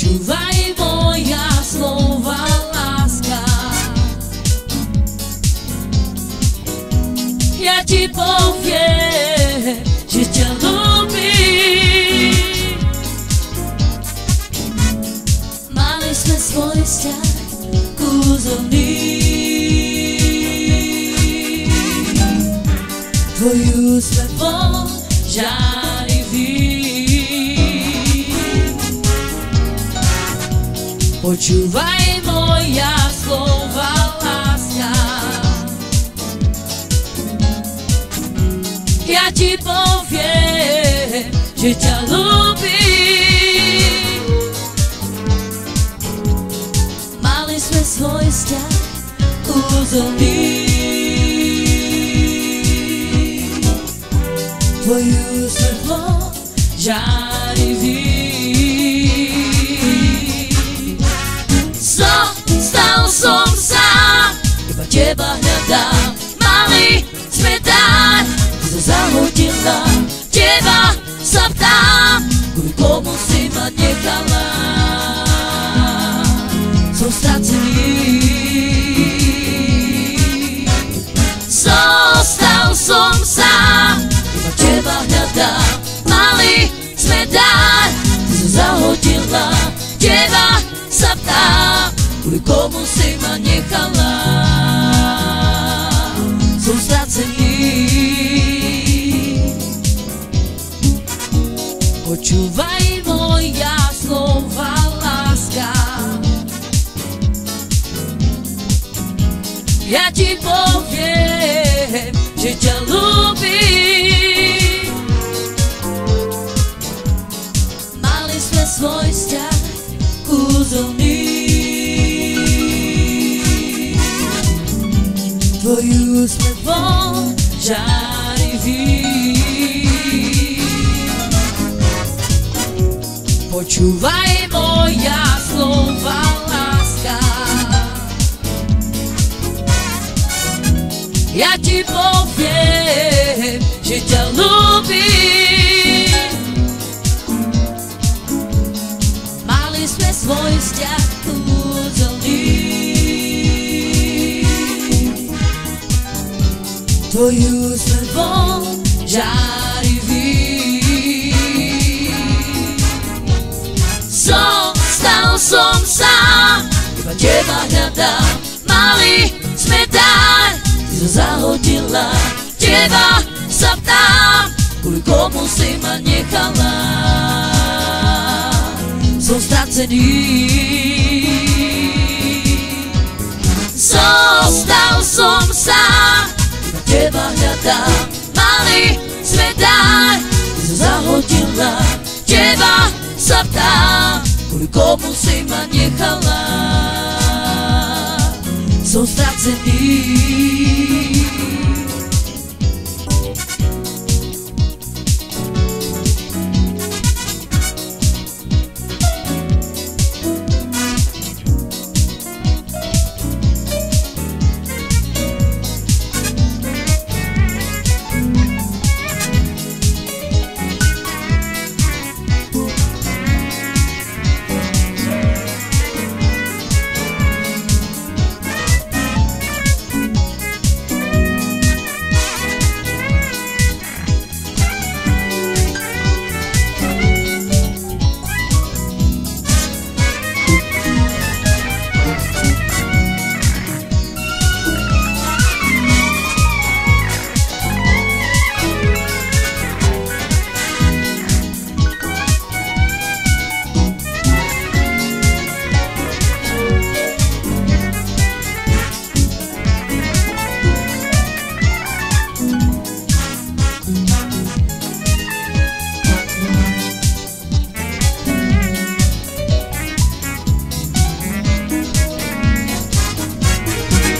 Počúvaj moja slova, láska. Ja ti poviem, že ťa ľúbim. Mali sme svoj vzťah kúzelný. Tvoj úsmev bol žarivý. Počúvaj moja slova, láska. Ja ti poviem, že ťa ľúbim. Mali sme svoj vzťah kúzelný. Tvoj úsmev bol žarivý. Zostal som sám, iba teba hľadám. Mali sme dať, ty sa zahodila. Teba sa ptám, kvôli komu si ma nechala. Som stracený. Zostal som sám, iba teba hľadám. Mali sme dať, ty sa zahodila. Teba sa ptám, kvôli komu si ma nechala. Som stracený. Počúvaj moja slova, láska. Ja ti poviem, že ťa ľúbim. Mali sme svoj vzťah kúzelný. Tvoj úsmev bol žarivý. Počúvaj moja slova, láska. Ja ti poviem, že ťa ľúbim. Mali sme svoj vzťah kúzelný. Tvoj úsmev bol žarivý. Zostal som sám, iba teba hľadám. Mali sme dať, ty sa zahodila. Teba sa ptám, kvôli komu si ma nechala. Som stracený. Zostal som sám, iba teba hľadám. Mali sme dať, ty sa zahodila. Teba sa ptám, kvôli komu si ma nechala. Som stracený.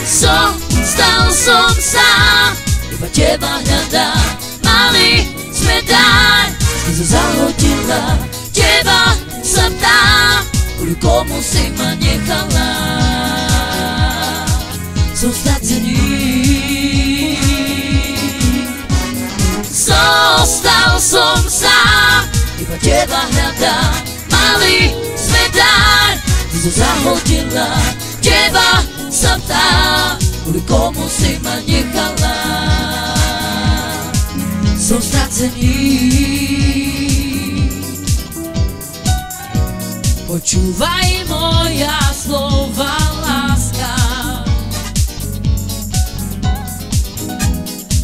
Zostal som sám, iba teba hľadám. Mali sme dať, ty sa zahodila. Teba sa ptám, kvôli komu si ma nechala. Som stracený. Zostal som sám, iba teba hľadám. Mali sme dať, sa zahodila. Teba sa ptám, kvôli komu si ma nechala. Som stracený. Počúvaj moja slova, láska.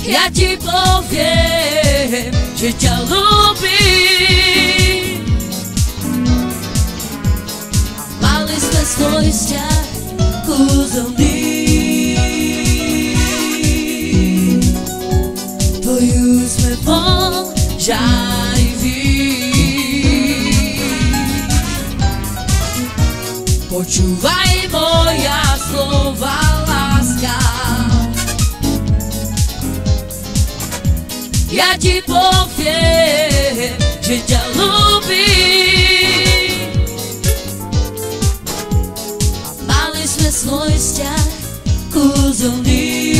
Ja ti poviem, že ťa ľúbim. Mali sme svoj vzťah kúzelný. Tvoju sme bol žarivý. Počúvaj moja slova, láska. Ja ti poviem, že ťa ľúbim. Mali sme svoj vzťah kúzelný.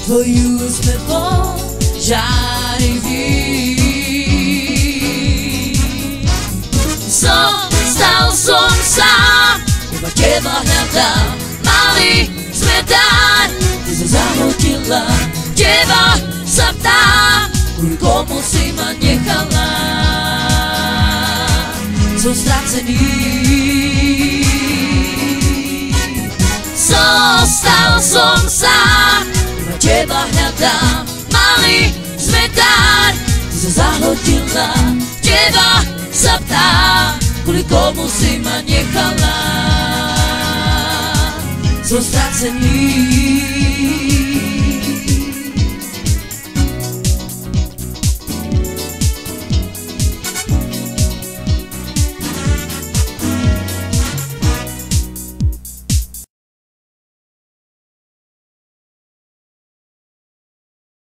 Tvoju sme bol žarivý. Stal som sám, iba teba hľadám. Mali sme dať, ty sa zahodila. Teba sa ptám, kvôli komu si ma nechala. Som stracený. Stal som sám, iba teba hľadám. Mali sme dať, ty sa zahodila. Teba sa ptám, kvôli komu si ma nechala. Som stracený.